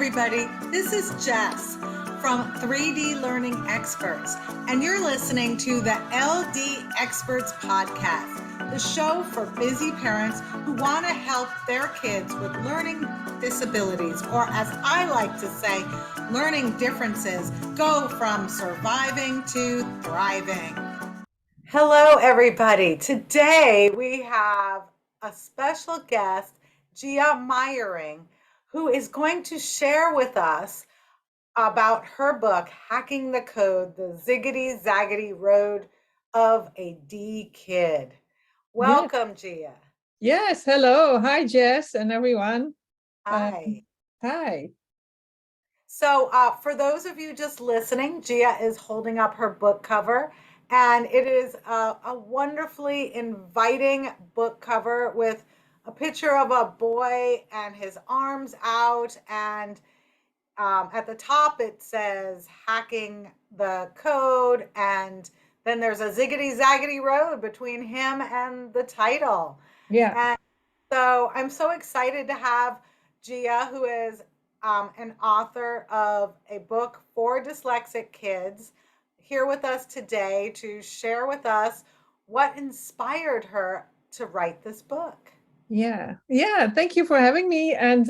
everybody. This is Jess from 3D Learning Experts, and you're listening to the LD Experts Podcast, the show for busy parents who want to help their kids with learning disabilities, or as I like to say, learning differences, go from surviving to thriving. Hello, everybody. Today we have a special guest, Gea Meijering, who is going to share with us about her book, Hacking the Code, the Ziggety Zaggety Road of a D Kid. Welcome, Gea. Yes, hello. Hi, Jess and everyone. Hi. Hi. So for those of you just listening, Gea is holding up her book cover, and it is a wonderfully inviting book cover with a picture of a boy and his arms out, and at the top it says hacking the code, and then there's a ziggity zaggety road between him and the title. Yeah. And so I'm so excited to have Gea, who is an author of a book for dyslexic kids, here with us today to share with us what inspired her to write this book. Yeah. Thank you for having me. And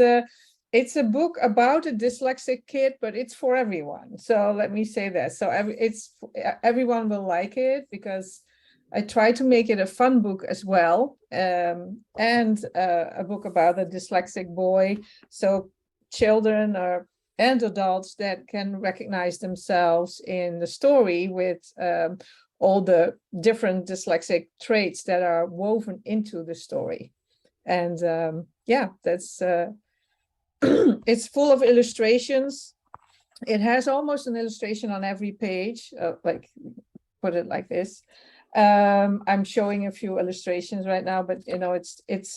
it's a book about a dyslexic kid, but it's for everyone. So let me say that. So everyone will like it because I try to make it a fun book as well, and a book about a dyslexic boy. So children and adults that can recognize themselves in the story with all the different dyslexic traits that are woven into the story. And that's it's full of illustrations. It has almost an illustration on every page, like put it like this. I'm showing a few illustrations right now, but it's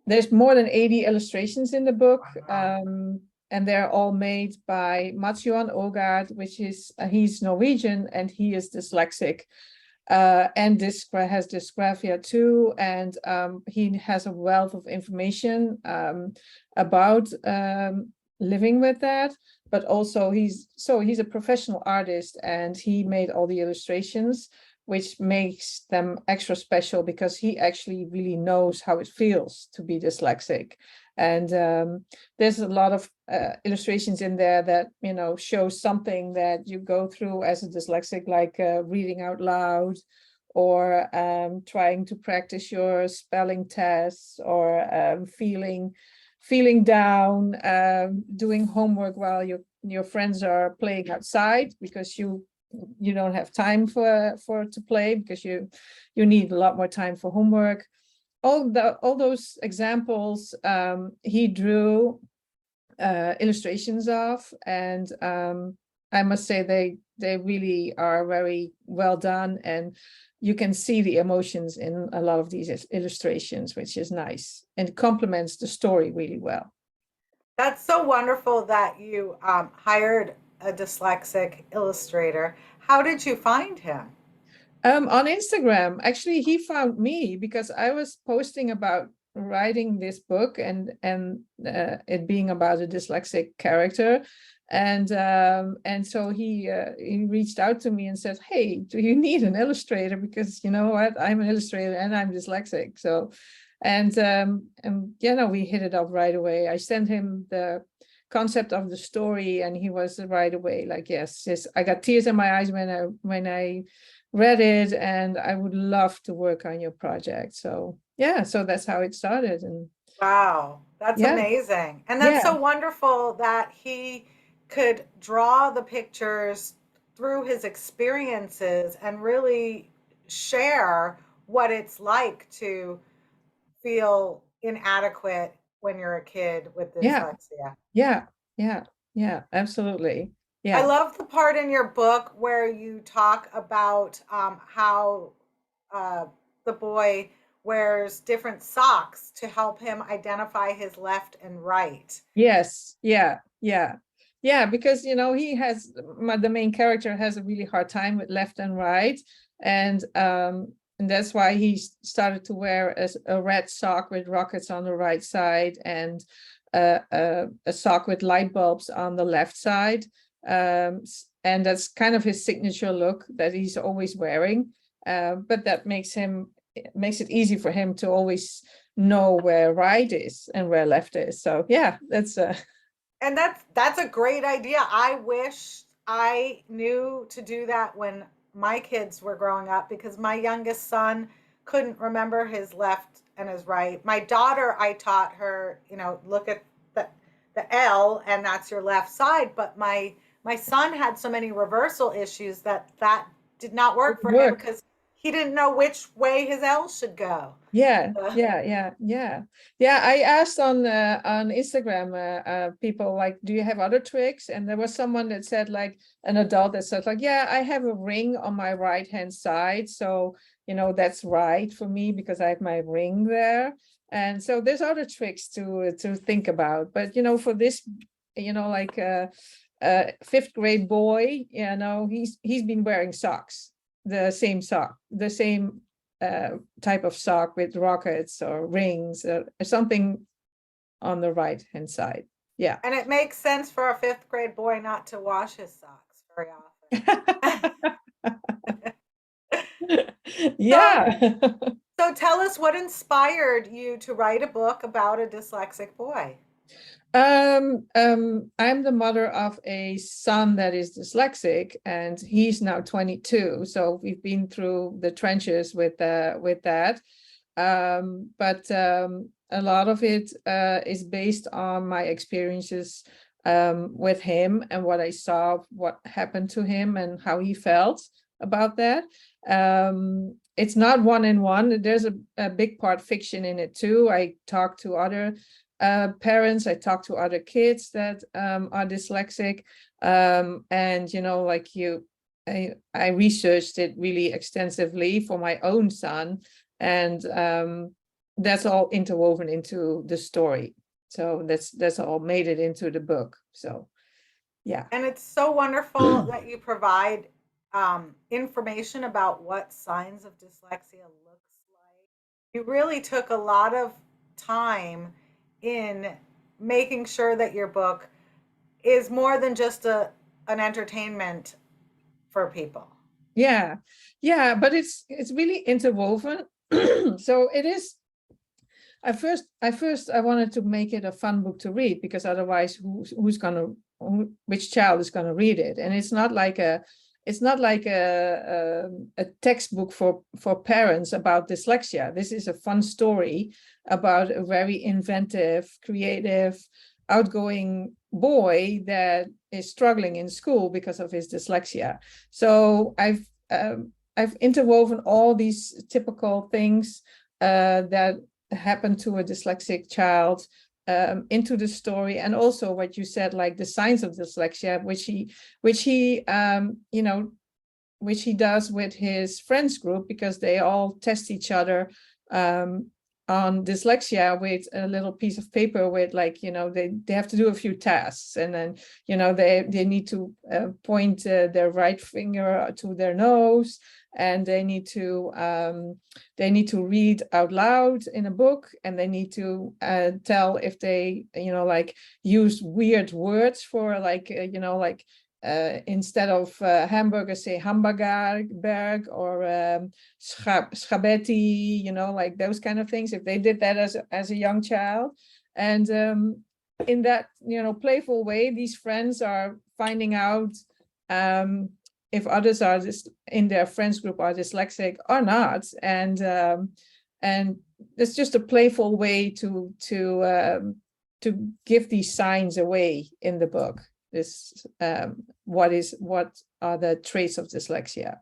there's more than 80 illustrations in the book, and they're all made by Mats-Johan Ågaard, which is he's Norwegian and he is dyslexic, and has dysgraphia too, and he has a wealth of information about living with that. But also he's a professional artist, and he made all the illustrations, which makes them extra special because he actually really knows how it feels to be dyslexic. And there's a lot of illustrations in there that show something that you go through as a dyslexic, like reading out loud, or trying to practice your spelling tests, or feeling down, doing homework while your friends are playing outside because you don't have time to play because you need a lot more time for homework. All those examples he drew illustrations of, and I must say they really are very well done, and you can see the emotions in a lot of these illustrations, which is nice and complements the story really well. That's so wonderful that you hired a dyslexic illustrator. How did you find him? On Instagram. Actually, he found me because I was posting about writing this book and it being about a dyslexic character, and so he reached out to me and said, "Hey, do you need an illustrator? Because you know what, I'm an illustrator and I'm dyslexic." So, and we hit it off right away. I sent him the concept of the story, and he was right away like, yes. I got tears in my eyes when I read it, and I would love to work on your project. So so that's how it started. And wow, that's amazing. And that's so wonderful that he could draw the pictures through his experiences and really share what it's like to feel inadequate when you're a kid with dyslexia. Yeah, absolutely. Yeah. I love the part in your book where you talk about how the boy wears different socks to help him identify his left and right. Yes, yeah, because the main character has a really hard time with left and right, and that's why he started to wear a red sock with rockets on the right side, and a sock with light bulbs on the left side. And that's kind of his signature look that he's always wearing. But that makes it easy for him to always know where right is and where left is. So yeah, that's and that's a great idea. I wish I knew to do that when my kids were growing up, because my youngest son couldn't remember his left and his right. My daughter, I taught her, look at the L and that's your left side. But my son had so many reversal issues that did not work for him, because he didn't know which way his L should go. Yeah. I asked on Instagram, people like, do you have other tricks? And there was someone that said, like, an adult that said, like, yeah, I have a ring on my right hand side, so that's right for me because I have my ring there. And so there's other tricks to think about. But for this, like a fifth grade boy, he's been wearing socks, the same sock, the same type of sock with rockets or rings or something on the right hand side. Yeah. And it makes sense for a fifth grade boy not to wash his socks very often. Yeah. So tell us what inspired you to write a book about a dyslexic boy. I'm the mother of a son that is dyslexic, and he's now 22. So we've been through the trenches with that. But a lot of it is based on my experiences with him and what I saw, what happened to him, and how he felt about that. It's not one-on-one. There's a big part fiction in it too. I talk to other parents, I talk to other kids that are dyslexic, and like I researched it really extensively for my own son, and that's all interwoven into the story. So that's all made it into the book. So yeah. And it's so wonderful that you provide information about what signs of dyslexia looks like. You really took a lot of time in making sure that your book is more than just an entertainment for people. Yeah, but it's really interwoven. So it is. I wanted to make it a fun book to read, because otherwise which child is gonna read it? And it's not like a textbook for parents about dyslexia. This is a fun story about a very inventive, creative, outgoing boy that is struggling in school because of his dyslexia. So I've interwoven all these typical things that happen to a dyslexic child into the story, and also what you said, like the signs of dyslexia, which he does with his friends group, because they all test each other on dyslexia with a little piece of paper with, like, they have to do a few tasks, and then they need to point their right finger to their nose, and they need to read out loud in a book, and they need to tell if they like use weird words for, like instead of hamburger, say hamburgerberg, or schabetti, like those kind of things, if they did that as a young child. And in that playful way, these friends are finding out if others are just in their friends group are dyslexic or not, and it's just a playful way to give these signs away in the book. This what are the traits of dyslexia,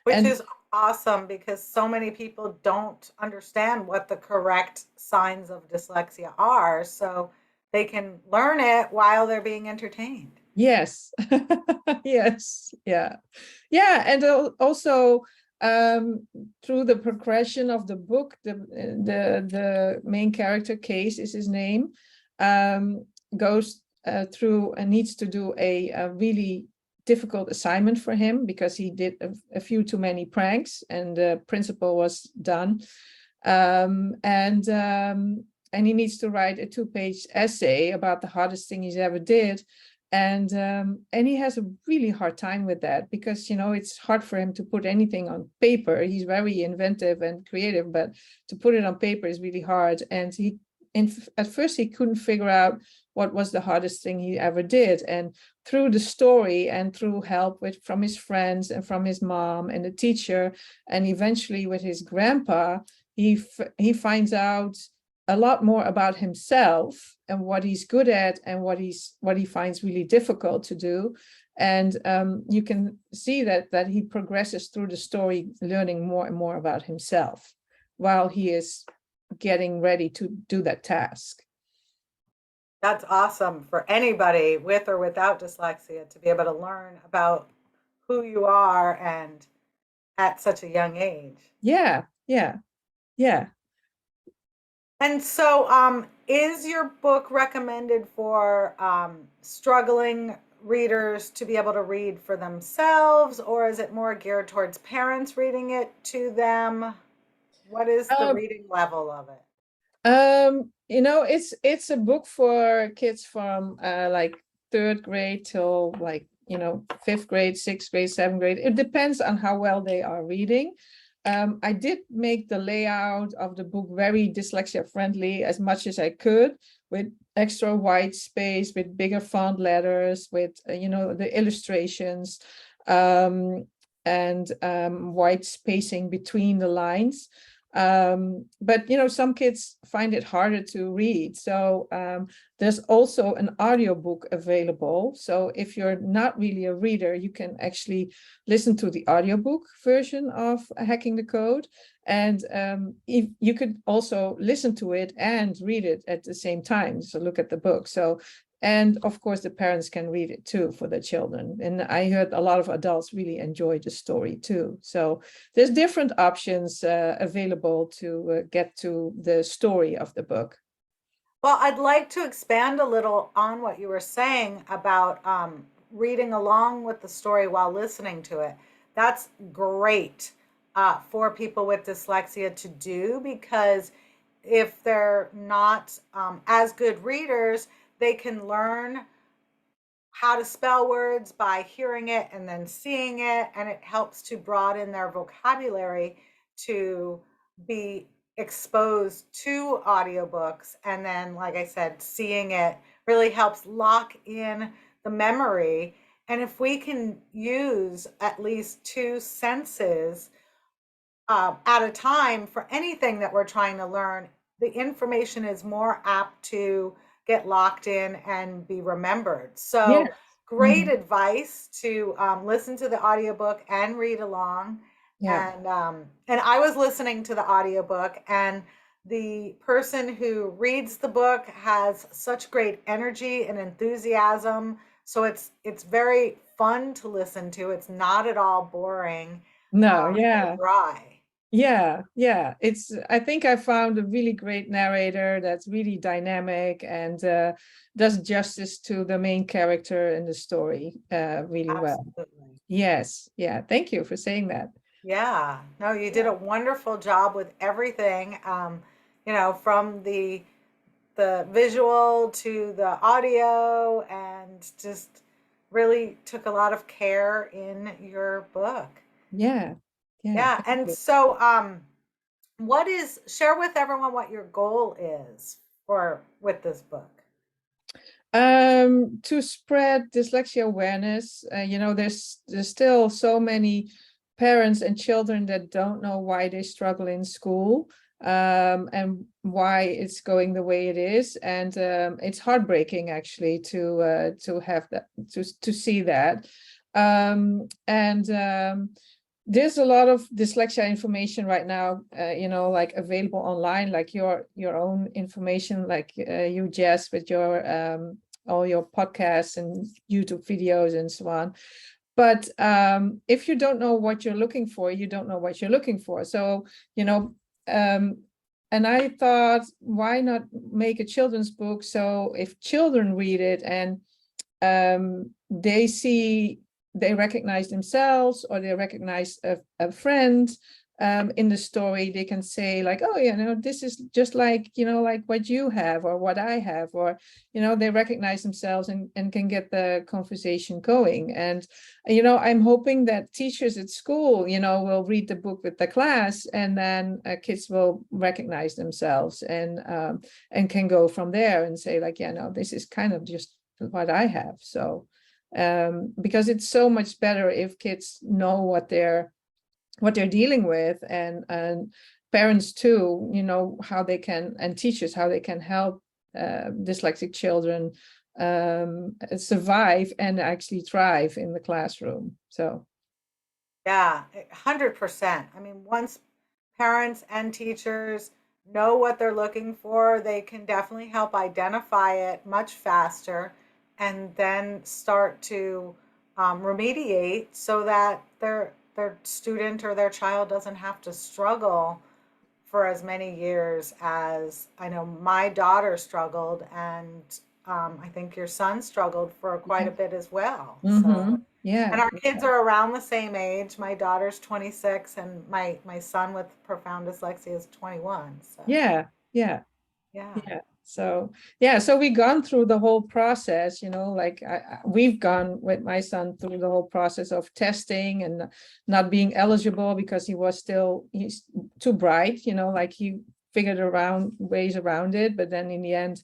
which is awesome, because so many people don't understand what the correct signs of dyslexia are, so they can learn it while they're being entertained. Yes. Yes. Yeah. And also through the progression of the book, the main character, Case is his name, goes through and needs to do a really difficult assignment for him, because he did a few too many pranks, and the principal was done. he needs to write a 2-page essay about the hardest thing he's ever did. And he has a really hard time with that because, it's hard for him to put anything on paper. He's very inventive and creative, but to put it on paper is really hard. And at first he couldn't figure out what was the hardest thing he ever did. And through the story and through help from his friends and from his mom and the teacher, and eventually with his grandpa, he finds out a lot more about himself and what he's good at and what he finds really difficult to do. And you can see that he progresses through the story, learning more and more about himself while he is getting ready to do that task. That's awesome for anybody with or without dyslexia to be able to learn about who you are and at such a young age. Yeah. And so, is your book recommended for struggling readers to be able to read for themselves, or is it more geared towards parents reading it to them? What is the reading level of it? It's a book for kids from like 3rd grade till like 5th grade, 6th grade, 7th grade. It depends on how well they are reading. I did make the layout of the book very dyslexia friendly as much as I could, with extra white space, with bigger font letters, with the illustrations, and white spacing between the lines. But some kids find it harder to read, so there's also an audiobook available. So if you're not really a reader, you can actually listen to the audiobook version of Hacking the Code, and if you could also listen to it and read it at the same time, so look at the book. And of course, the parents can read it too for the children. And I heard a lot of adults really enjoy the story too. So there's different options available to get to the story of the book. Well, I'd like to expand a little on what you were saying about reading along with the story while listening to it. That's great for people with dyslexia to do, because if they're not as good readers, they can learn how to spell words by hearing it and then seeing it, and it helps to broaden their vocabulary to be exposed to audiobooks. And then, like I said, seeing it really helps lock in the memory. And if we can use at least 2 senses at a time for anything that we're trying to learn, the information is more apt to get locked in and be remembered. So great advice to listen to the audiobook and read along. And I was listening to the audiobook, and the person who reads the book has such great energy and enthusiasm. So it's very fun to listen to. It's not at all boring. No, or dry. Yeah. I think I found a really great narrator that's really dynamic and does justice to the main character in the story really well. Yes. Yeah. Thank you for saying that. Yeah. No, you did a wonderful job with everything. From the visual to the audio, and just really took a lot of care in your book. Yeah. And so share with everyone what your goal is with this book. To spread dyslexia awareness. There's still so many parents and children that don't know why they struggle in school, and why it's going the way it is. And it's heartbreaking actually to have that, to see that. There's a lot of dyslexia information right now, like available online, like your own information, like you, Jess, with your all your podcasts and YouTube videos and so on. But if you don't know what you're looking for, you don't know what you're looking for. So, and I thought, why not make a children's book? So if children read it and they recognize themselves, or they recognize a friend, in the story, they can say like, oh, you know, this is just like, you know, like what you have or what I have, or, you know, they recognize themselves and can get the conversation going. And, you know, I'm hoping that teachers at school, you know, will read the book with the class, and then kids will recognize themselves and can go from there and say like, yeah, no, this is kind of just what I have. So because it's so much better if kids know what they're dealing with, and parents too, you know, how they can, and teachers how they can help dyslexic children survive and actually thrive in the classroom. So Yeah, 100%. I mean, once parents and teachers know what they're looking for, they can definitely help identify it much faster and then start to remediate so that their student or their child doesn't have to struggle for as many years as I know my daughter struggled, and I think your son struggled for quite a bit as well. So, yeah, and our kids are around the same age. My daughter's 26, and my son with profound dyslexia is 21. So, yeah, yeah. yeah. Yeah. So yeah, so we gone through the whole process, you know, like we've gone with my son through the whole process of testing and not being eligible because he's too bright, you know, like he figured around ways around it. But then in the end,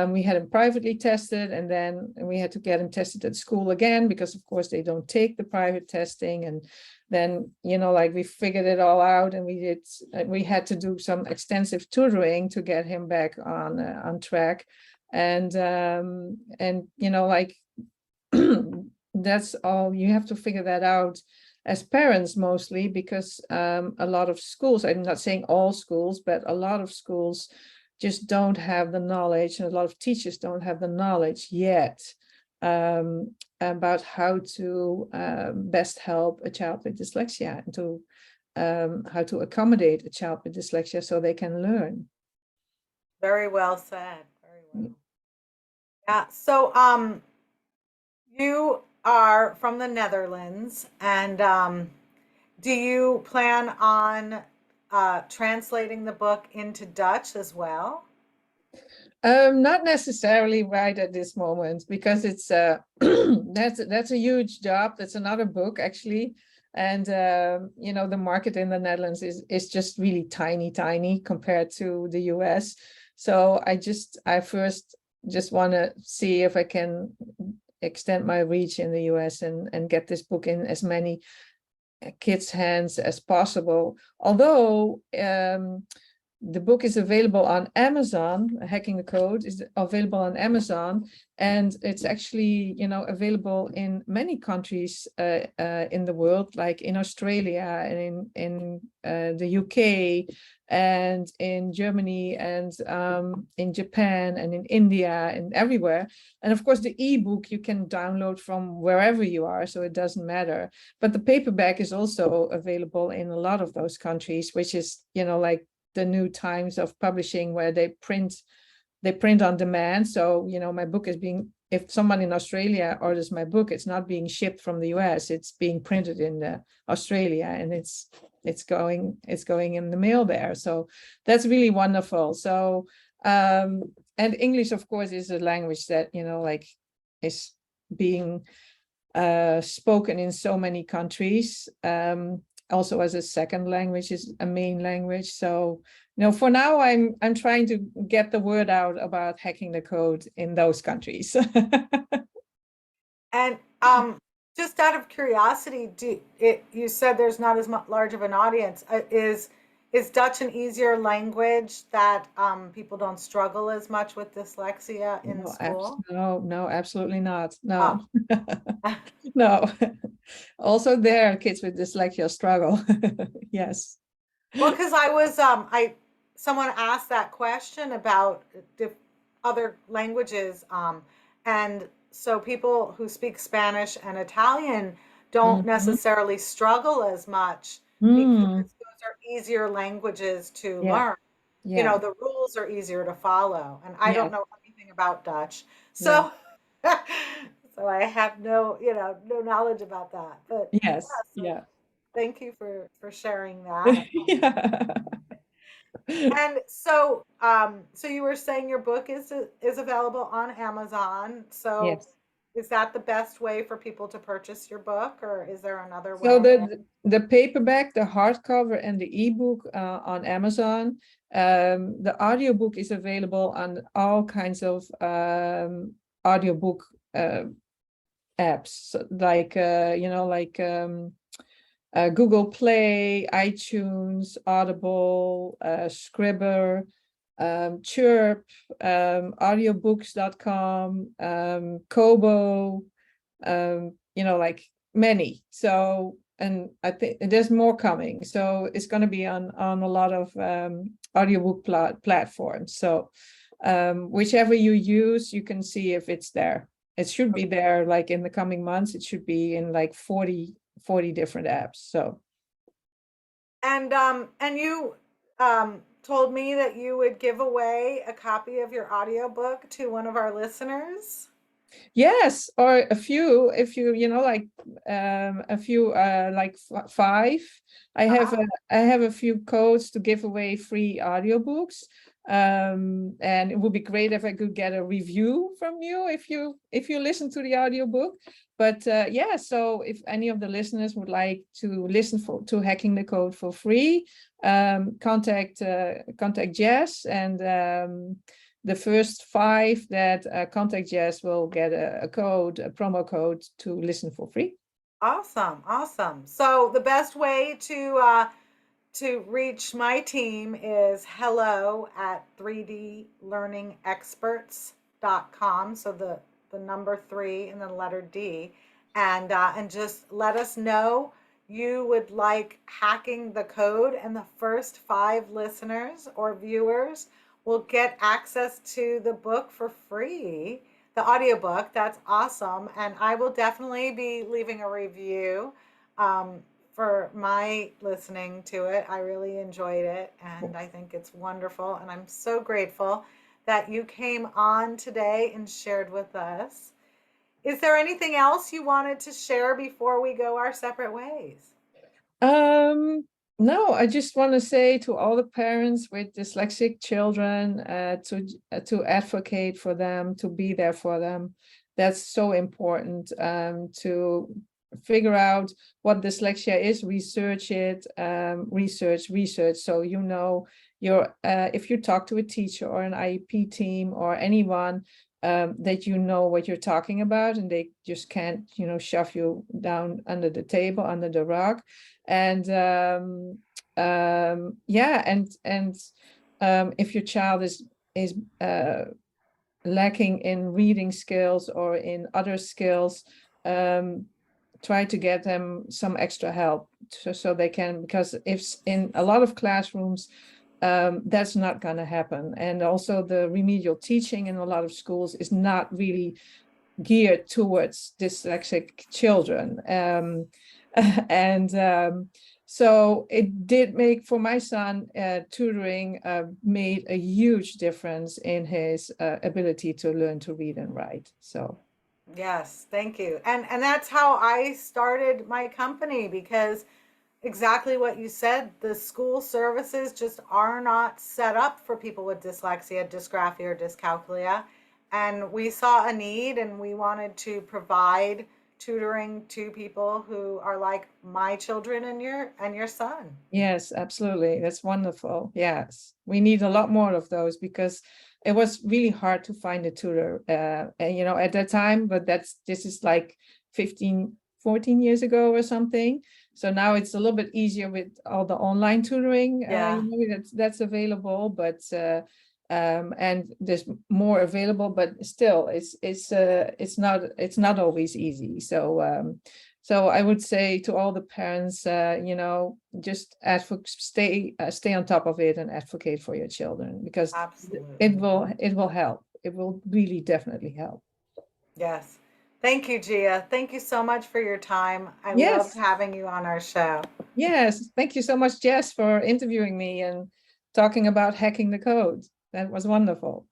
we had him privately tested, and then we had to get him tested at school again because of course they don't take the private testing. And then, you know, like we figured it all out, and we had to do some extensive tutoring to get him back on track. And you know, like that's all, you have to figure that out as parents mostly, because a lot of schools, I'm not saying all schools, but a lot of schools just don't have the knowledge, and a lot of teachers don't have the knowledge yet about how to best help a child with dyslexia, and to how to accommodate a child with dyslexia so they can learn. Very well said. Very well. Yeah. So, you are from the Netherlands, and do you plan on translating the book into Dutch as well? Not necessarily right at this moment, because it's that's a huge job. That's another book actually. And you know, the market in the Netherlands is just really tiny compared to the US. So I first just want to see if I can extend my reach in the US and get this book in as many kids' hands as possible. Although the book is available on Amazon. Hacking the Code is available on Amazon, and it's actually, you know, available in many countries in the world, like in Australia and in the UK and in Germany and in Japan and in India and everywhere. And of course, the ebook you can download from wherever you are, so it doesn't matter. But the paperback is also available in a lot of those countries, which is, you know, like the new times of publishing, where they print on demand. So, you know, my book is being, if someone in Australia orders my book, it's not being shipped from the US, it's being printed in Australia, and it's going in the mail there. So that's really wonderful. So and English, of course, is a language that, you know, like is being spoken in so many countries. Also as a second language, is a main language. So, you know, for now I'm trying to get the word out about Hacking the Code in those countries. And just out of curiosity, you said there's not as much large of an audience. Is Dutch an easier language that people don't struggle as much with dyslexia in school? No, absolutely not. Oh. No, no. Also there, kids with dyslexia struggle. Yes. Well, because I was someone asked that question about other languages, and so people who speak Spanish and Italian don't Mhm. necessarily struggle as much because Mm. those are easier languages to Yeah, learn. You yeah, know, the rules are easier to follow, and I don't yeah, know anything about Dutch, yeah. so so I have no, no knowledge about that. But Yes, yeah, so yeah. Thank you for sharing that. Yeah. And so you were saying your book is available on Amazon. So Yes. is that the best way for people to purchase your book, or is there another So way? the paperback, the hardcover, and the ebook on Amazon. The audiobook is available on all kinds of audiobook apps, like Google Play, iTunes, Audible, Scribber, Chirp, audiobooks.com, Kobo, like many. So, and I think there's more coming. So it's going to be on a lot of audiobook platforms. So whichever you use, you can see if it's there. It should be there like in the coming months. It should be in like 40 different apps. So And you told me that you would give away a copy of your audiobook to one of our listeners. yes, or a few, if like a few like five. I have a few codes to give away free audiobooks. And it would be great if I could get a review from you if you listen to the audiobook. But yeah, so if any of the listeners would like to listen to Hacking the Code for free, contact Jess, and the first five that contact Jess will get a promo code to listen for free. Awesome, awesome. So the best way to reach my team is hello at 3dlearningexperts.com. So the number 3 and the letter D, and just let us know you would like hacking the code, and the first 5 listeners or viewers will get access to the book for free, the audiobook. That's awesome. And I will definitely be leaving a review for my listening to it. I really enjoyed it, and I think it's wonderful. And I'm so grateful that you came on today and shared with us. Is there anything else you wanted to share before we go our separate ways? No, I just want to say to all the parents with dyslexic children to advocate for them, to be there for them. That's so important, to figure out what dyslexia is, research it, research. So if you talk to a teacher or an IEP team or anyone, that you know what you're talking about, and they just can't shove you down under the table, under the rug. And yeah, and if your child is lacking in reading skills or in other skills, try to get them some extra help so they can, because if in a lot of classrooms that's not going to happen. And also the remedial teaching in a lot of schools is not really geared towards dyslexic children. And so it did make, for my son, tutoring made a huge difference in his ability to learn to read and write. So Yes, thank you. And that's how I started my company, because exactly what you said, the school services just are not set up for people with dyslexia, dysgraphia, or dyscalculia. And we saw a need, and we wanted to provide tutoring to people who are like my children and your son. yes, absolutely. That's wonderful. Yes, we need a lot more of those, because it was really hard to find a tutor, and, at that time, but this is like 15, 14 years ago or something. So now it's a little bit easier with all the online tutoring, Yeah. that's available, but and there's more available, but still it's not always easy. So I would say to all the parents, just stay on top of it and advocate for your children, because Absolutely. it will help. It will really definitely help. Yes. Thank you, Gia. Thank you so much for your time. I loved Yes, having you on our show. yes. Thank you so much, Jess, for interviewing me and talking about hacking the code. That was wonderful.